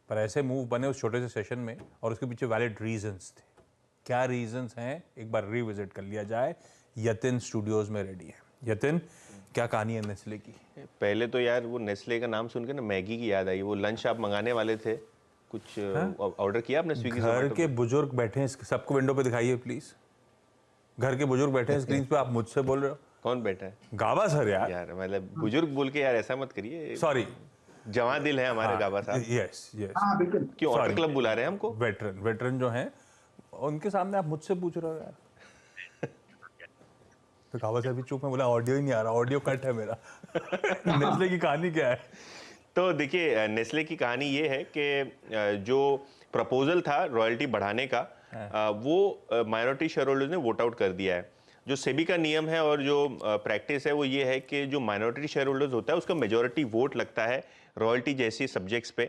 पर ऐसे मूव बने उस छोटे से सेशन में और उसके पीछे वैलिड रीजंस थे। क्या रीजंस हैं एक बार रिविजिट कर लिया जाए। यतिन स्टूडियोज में रेडी है। यतिन, क्या कहानी है नेस्ले की? पहले तो यार वो नेस्ले का नाम सुन के ना मैगी की याद आई। वो लंच आप मंगाने वाले थे, कुछ ऑर्डर किया आपने स्विगी घर के बुजुर्ग बैठे हैं, सबको विंडो पे दिखाइए प्लीज। घर के बुजुर्ग बैठे हैं स्क्रीन पे, आप मुझसे बोल रहे हो? कौन बैठा है? गाबा सर यार। यार मतलब बुजुर्ग बोल के यार ऐसा मत करिए। सॉरी, जवान दिल है हमारे गाबा साहब। यस यस, बिल्कुल। क्यों ऑटो क्लब बुला रहे हैं हमको? वेटरन जो हैं उनके सामने आप मुझसे पूछ रहे हो यार। तो गाबा सर भी चुप है, बोला ऑडियो ही नहीं आ रहा, ऑडियो कट है मेरा। नेस्ले की कहानी क्या है? तो देखिए, नेस्ले की कहानी ये है कि जो प्रपोजल था रॉयल्टी बढ़ाने का, वो माइनॉरिटी शेयर होल्डर्स ने वोट आउट कर दिया है। जो सेबी का नियम है और जो प्रैक्टिस है वो ये है कि जो माइनॉरिटी शेयर होल्डर्स होता है उसका मेजॉरिटी वोट लगता है रॉयल्टी जैसी सब्जेक्ट्स पे।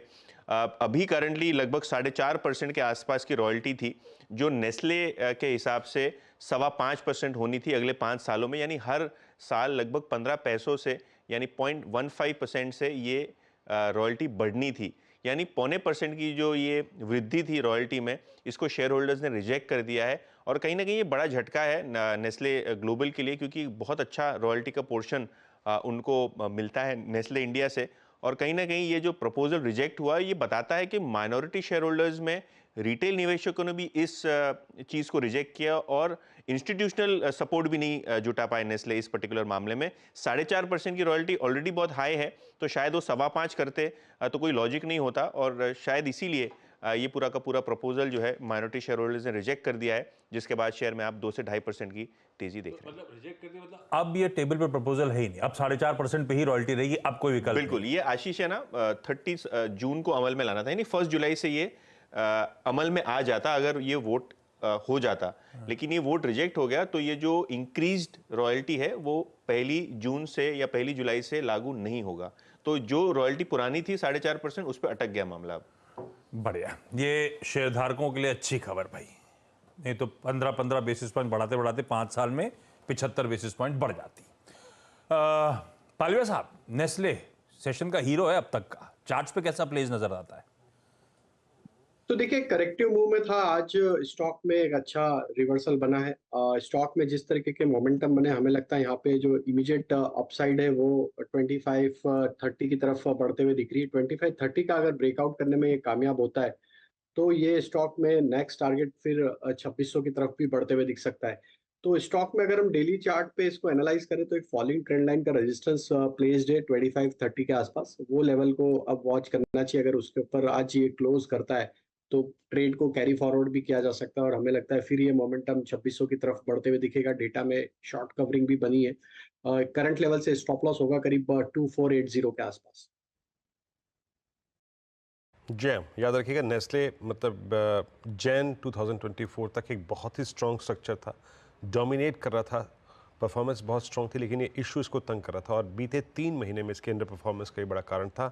अभी करंटली लगभग 4.5% के आसपास की रॉयल्टी थी, जो नेस्ले के हिसाब से 5.25% होनी थी अगले 5 सालों में। यानी हर साल लगभग 15 पैसों से, यानी 0.15% से ये रॉयल्टी बढ़नी थी। यानी 0.25% की जो ये वृद्धि थी रॉयल्टी में, इसको शेयर होल्डर्स ने रिजेक्ट कर दिया है। और कहीं ना कहीं ये बड़ा झटका है नेस्ले ग्लोबल के लिए, क्योंकि बहुत अच्छा रॉयल्टी का पोर्शन उनको मिलता है नेस्ले इंडिया से। और कहीं ना कहीं ये जो प्रपोजल रिजेक्ट हुआ, ये बताता है कि माइनॉरिटी शेयर होल्डर्स में रिटेल निवेशकों ने भी इस चीज़ को रिजेक्ट किया और इंस्टीट्यूशनल सपोर्ट भी नहीं जुटा पाए नेस्ले इस पर्टिकुलर मामले में। 4.5% की रॉयल्टी ऑलरेडी बहुत हाई है, तो शायद वो 5.25 करते तो कोई लॉजिक नहीं होता। और शायद इसीलिए ये पूरा का पूरा प्रपोजल जो है माइनॉरिटी शेयर होल्डर्स ने रिजेक्ट कर दिया है, जिसके बाद शेयर में आप 2 से 2.5% की तेजी देख रहे हैं। मतलब रिजेक्ट कर दिया, मतलब अब ये टेबल पे प्रपोजल है ही नहीं, अब 4.5% पे ही रॉयल्टी रहेगी, अब कोई विकल्प बिल्कुल। ये आशीष है ना, 30 जून को अमल में लाना था, यानी 1 जुलाई से ये अमल में आ जाता अगर ये वोट हो जाता। लेकिन ये वोट रिजेक्ट हो गया, तो ये जो इंक्रीज्ड रॉयल्टी है वो 1 जून से या 1 जुलाई से लागू नहीं होगा। तो जो रॉयल्टी पुरानी थी 4.5%, उस पर अटक गया मामला। बढ़िया, ये शेयरधारकों के लिए अच्छी खबर भाई। नहीं तो 15 बेसिस पॉइंट बढ़ाते बढ़ाते 5 साल में 75 बेसिस पॉइंट बढ़ जाती। पालविया साहब, नेस्ले सेशन का हीरो है अब तक का, चार्ट्स पे कैसा प्लेज नजर आता है? तो देखिए, करेक्टिव मूव में था, आज स्टॉक में एक अच्छा रिवर्सल बना है। स्टॉक में जिस तरीके के मोमेंटम बने, हमें लगता है यहाँ पे जो इमीडिएट अपसाइड है वो 25-30 की तरफ बढ़ते हुए दिख रही है। 25-30 का अगर ब्रेकआउट करने में ये कामयाब होता है तो ये स्टॉक में नेक्स्ट टारगेट फिर 2600 की तरफ भी बढ़ते हुए दिख सकता है। तो स्टॉक में अगर हम डेली चार्ट पे इसको एनालाइज करें तो एक फॉलिंग ट्रेंड लाइन का रेजिस्टेंस प्लेस्ड है 25-30 के आसपास। वो लेवल को अब वॉच करना चाहिए। अगर उसके ऊपर आज ये क्लोज करता है तो ट्रेड को कैरी फॉरवर्ड भी किया जा सकता है और हमें लगता है फिर ये मोमेंटम 2600 की तरफ बढ़ते हुए दिखेगा। डेटा में शॉर्ट कवरिंग भी बनी है। करंट लेवल से स्टॉप लॉस होगा करीब 2480 के आसपास। जैम याद रखिएगा, नेस्ले मतलब जैन 2024 तक एक बहुत ही स्ट्रॉन्ग स्ट्रक्चर था, डोमिनेट कर रहा था, परफॉर्मेंस बहुत स्ट्रॉन्ग थी, लेकिन ये इशू इसको तंग कर रहा था और बीते 3 महीने में इसके अंडर परफॉर्मेंस का एक बड़ा कारण था।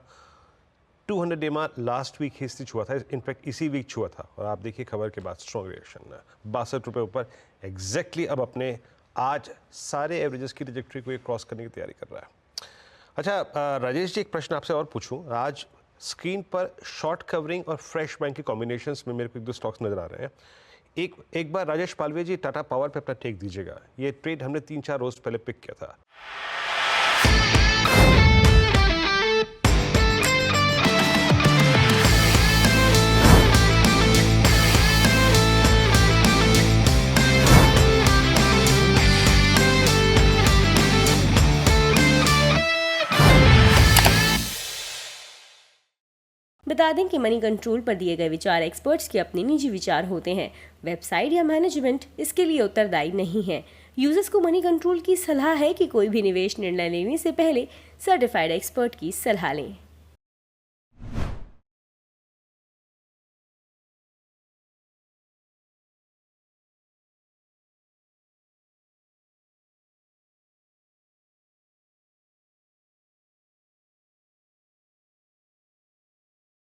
200 डेमा लास्ट वीक हिस्ट्री छुआ था, इनफैक्ट इसी वीक छुआ था और आप देखिए खबर के बाद स्ट्रॉन्ग रिएक्शन 62 रुपये ऊपर एग्जैक्टली अब अपने आज सारे एवरेजेस की ट्रैजेक्टरी को ये क्रॉस करने की तैयारी कर रहा है। अच्छा राजेश जी, एक प्रश्न आपसे और पूछूं। आज स्क्रीन पर शॉर्ट कवरिंग और फ्रेश बैंक के कॉम्बिनेशंस में मेरे को 1-2 स्टॉक्स नजर आ रहे हैं। एक बार राजेश पालवे जी टाटा पावर पे अपना टेक दीजिएगा। ये ट्रेड हमने 3-4 रोज पहले पिक किया था। बता दें कि मनी कंट्रोल पर दिए गए विचार एक्सपर्ट्स के अपने निजी विचार होते हैं। वेबसाइट या मैनेजमेंट इसके लिए उत्तरदायी नहीं है। यूजर्स को मनी कंट्रोल की सलाह है कि कोई भी निवेश निर्णय लेने से पहले सर्टिफाइड एक्सपर्ट की सलाह लें।